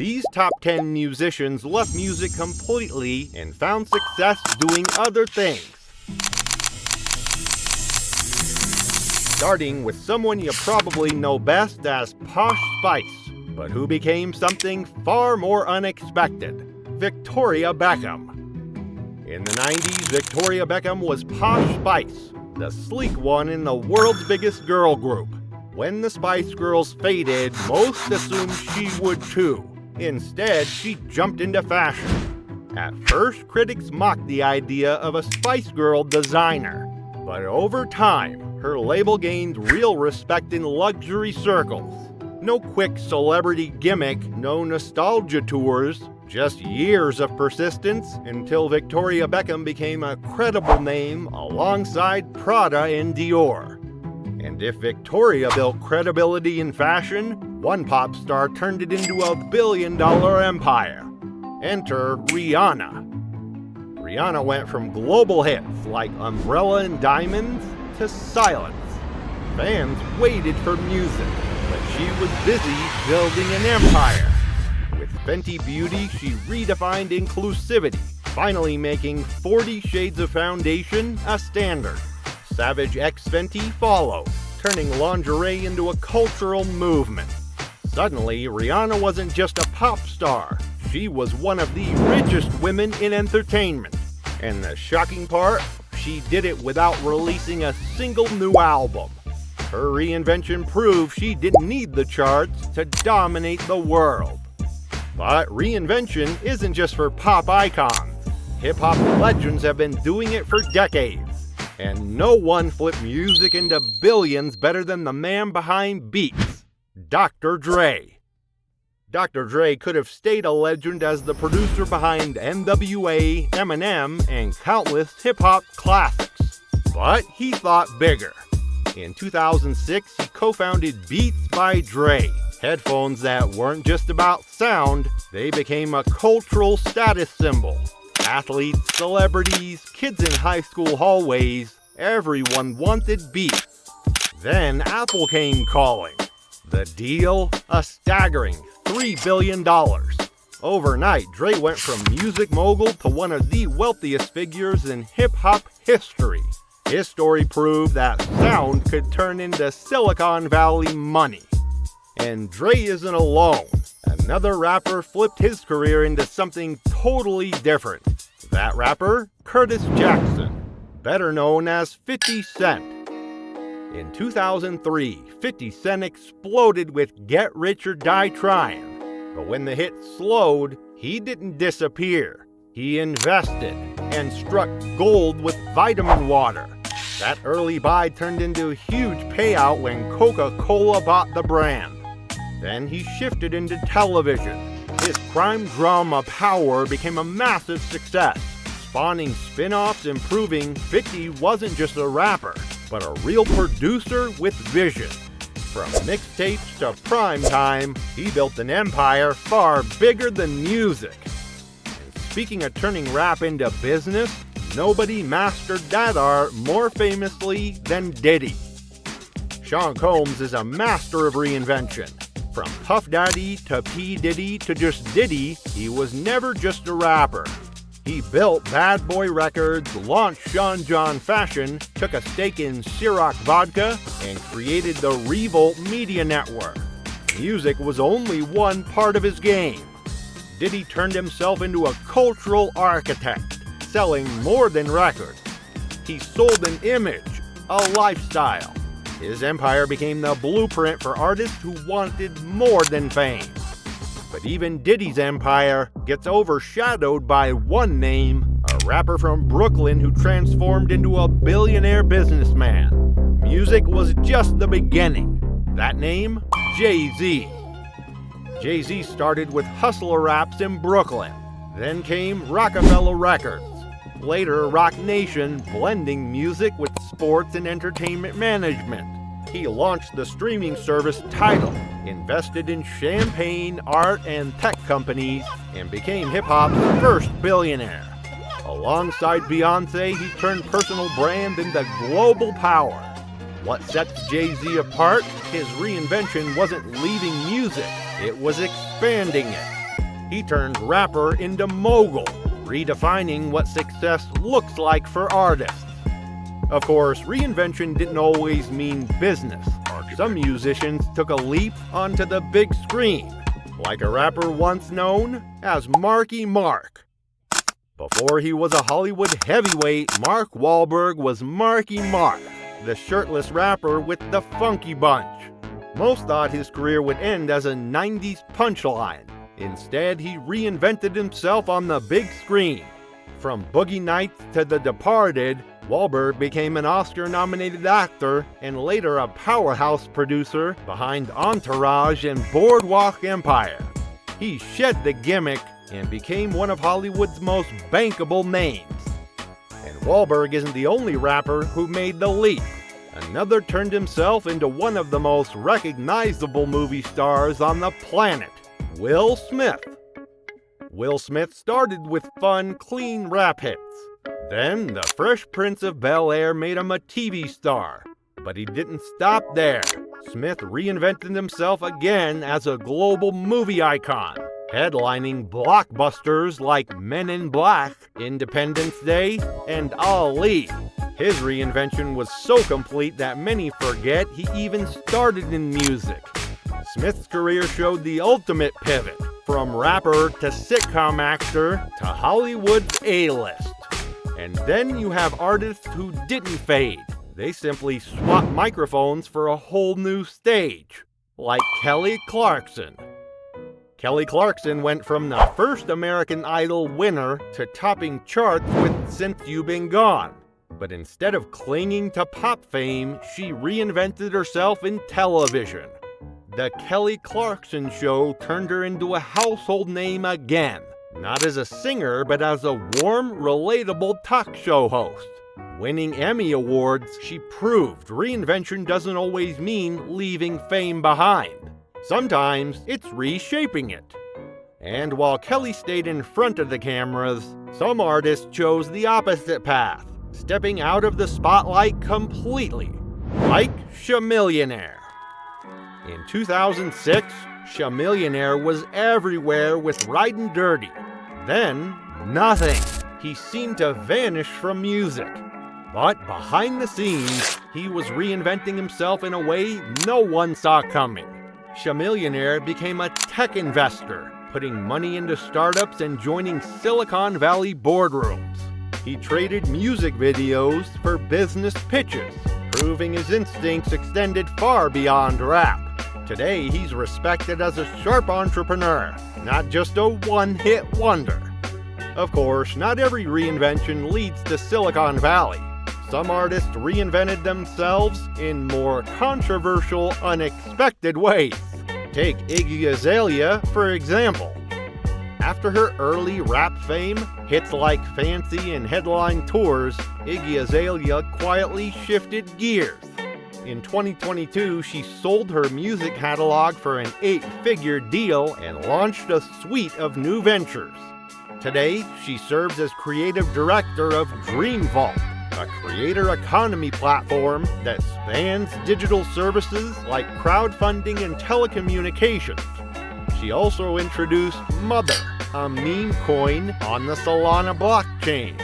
These top 10 musicians left music completely and found success doing other things. Starting with someone you probably know best as Posh Spice, but who became something far more unexpected, Victoria Beckham. In the 90s, Victoria Beckham was Posh Spice, the sleek one in the world's biggest girl group. When the Spice Girls faded, most assumed she would too. Instead, she jumped into fashion. At first, critics mocked the idea of a Spice Girl designer. But over time, her label gained real respect in luxury circles. No quick celebrity gimmick, no nostalgia tours, just years of persistence until Victoria Beckham became a credible name alongside Prada and Dior. And if Victoria built credibility in fashion, one pop star turned it into a billion-dollar empire. Enter Rihanna. Rihanna went from global hits like Umbrella and Diamonds to silence. Fans waited for music, but she was busy building an empire. With Fenty Beauty, she redefined inclusivity, finally making 40 Shades of Foundation a standard. Savage X Fenty followed, turning lingerie into a cultural movement. Suddenly, Rihanna wasn't just a pop star, she was one of the richest women in entertainment. And the shocking part, she did it without releasing a single new album. Her reinvention proved she didn't need the charts to dominate the world. But reinvention isn't just for pop icons. Hip-hop legends have been doing it for decades. And no one flipped music into billions better than the man behind beats, Dr. Dre. Dr. Dre could have stayed a legend as the producer behind NWA, Eminem, and countless hip-hop classics. But he thought bigger. In 2006, he co-founded Beats by Dre, headphones that weren't just about sound, they became a cultural status symbol. Athletes, celebrities, kids in high school hallways, everyone wanted Beats. Then Apple came calling. The deal? A staggering $3 billion. Overnight, Dre went from music mogul to one of the wealthiest figures in hip-hop history. His story proved that sound could turn into Silicon Valley money. And Dre isn't alone. Another rapper flipped his career into something totally different. That rapper, Curtis Jackson, better known as 50 Cent. In 2003, 50 Cent exploded with Get Rich or Die Trying. But when the hit slowed, he didn't disappear. He invested and struck gold with Vitamin Water. That early buy turned into a huge payout when Coca-Cola bought the brand. Then he shifted into television. His crime drama Power became a massive success, spawning spin-offs and proving 50 wasn't just a rapper, but a real producer with vision. From mixtapes to primetime, he built an empire far bigger than music. And speaking of turning rap into business, nobody mastered that art more famously than Diddy. Sean Combs is a master of reinvention. From Puff Daddy to P. Diddy to just Diddy, he was never just a rapper. He built Bad Boy Records, launched Sean John Fashion, took a stake in Ciroc Vodka, and created the Revolt Media Network. Music was only one part of his game. Diddy turned himself into a cultural architect, selling more than records. He sold an image, a lifestyle. His empire became the blueprint for artists who wanted more than fame. But even Diddy's empire gets overshadowed by one name, a rapper from Brooklyn who transformed into a billionaire businessman. Music was just the beginning. That name? Jay-Z. Jay-Z started with hustler raps in Brooklyn. Then came Rockefeller Records. Later, Roc Nation, blending music with sports and entertainment management. He launched the streaming service Tidal, invested in champagne, art, and tech companies, and became hip-hop's first billionaire. Alongside Beyonce, he turned personal brand into global power. What sets Jay-Z apart? His reinvention wasn't leaving music, it was expanding it. he turned rapper into mogul, redefining what success looks like for artists. Of course, reinvention didn't always mean business. Some musicians took a leap onto the big screen, like a rapper once known as Marky Mark. Before he was a Hollywood heavyweight, Mark Wahlberg was Marky Mark, the shirtless rapper with the funky bunch. Most thought his career would end as a 90s punchline. Instead, he reinvented himself on the big screen. From Boogie Nights to The Departed, Wahlberg became an Oscar-nominated actor and later a powerhouse producer behind Entourage and Boardwalk Empire. He shed the gimmick and became one of Hollywood's most bankable names. And Wahlberg isn't the only rapper who made the leap. Another turned himself into one of the most recognizable movie stars on the planet, Will Smith. Will Smith started with fun, clean rap hits. Then, The Fresh Prince of Bel-Air made him a TV star. But he didn't stop there. Smith reinvented himself again as a global movie icon, headlining blockbusters like Men in Black, Independence Day, and Ali. His reinvention was so complete that many forget he even started in music. Smith's career showed the ultimate pivot, from rapper to sitcom actor to Hollywood's A-list. And then you have artists who didn't fade. They simply swapped microphones for a whole new stage, like Kelly Clarkson. Kelly Clarkson went from the first American Idol winner to topping charts with Since You've Been Gone. But instead of clinging to pop fame, she reinvented herself in television. The Kelly Clarkson Show turned her into a household name again, not as a singer, but as a warm, relatable talk show host. Winning Emmy Awards, she proved reinvention doesn't always mean leaving fame behind. Sometimes it's reshaping it. And while Kelly stayed in front of the cameras, some artists chose the opposite path, stepping out of the spotlight completely, like Chamillionaire. In 2006, Chamillionaire was everywhere with Ridin' Dirty. Then, nothing. He seemed to vanish from music. But behind the scenes, he was reinventing himself in a way no one saw coming. Chamillionaire became a tech investor, putting money into startups and joining Silicon Valley boardrooms. He traded music videos for business pitches, proving his instincts extended far beyond rap. Today, he's respected as a sharp entrepreneur, not just a one-hit wonder. Of course, not every reinvention leads to Silicon Valley. Some artists reinvented themselves in more controversial, unexpected ways. Take Iggy Azalea, for example. After her early rap fame, hits like Fancy and headline tours, Iggy Azalea quietly shifted gears. In 2022, she sold her music catalog for an 8-figure deal and launched a suite of new ventures. Today, she serves as creative director of Dream Vault, a creator economy platform that spans digital services like crowdfunding and telecommunications. She also introduced Mother, a meme coin on the Solana blockchain.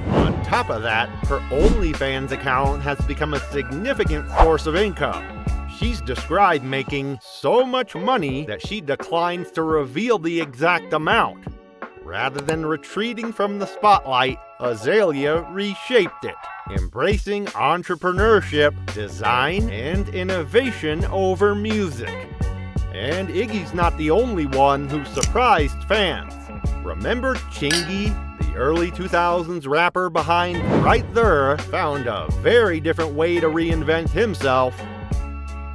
On top of that, her OnlyFans account has become a significant source of income. She's described making so much money that she declines to reveal the exact amount. Rather than retreating from the spotlight, Azalea reshaped it, embracing entrepreneurship, design, and innovation over music. And Iggy's not the only one who surprised fans. Remember Chingy, the early 2000s rapper behind Right There, found a very different way to reinvent himself.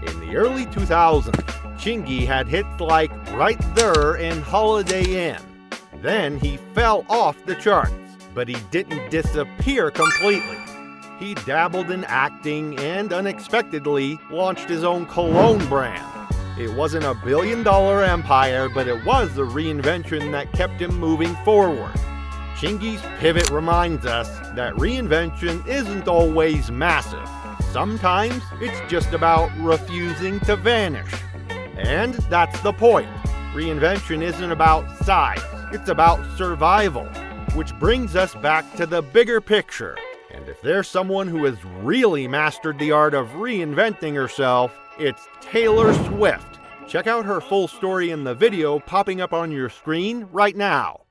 In the early 2000s, Chingy had hits like Right There and Holiday Inn. Then he fell off the charts, but he didn't disappear completely. He dabbled in acting and unexpectedly launched his own cologne brand. It wasn't a billion-dollar empire, but it was a reinvention that kept him moving forward. Chingy's pivot reminds us that reinvention isn't always massive. Sometimes it's just about refusing to vanish. And that's the point. Reinvention isn't about size, it's about survival. Which brings us back to the bigger picture. And if there's someone who has really mastered the art of reinventing herself, it's Taylor Swift. Check out her full story in the video popping up on your screen right now.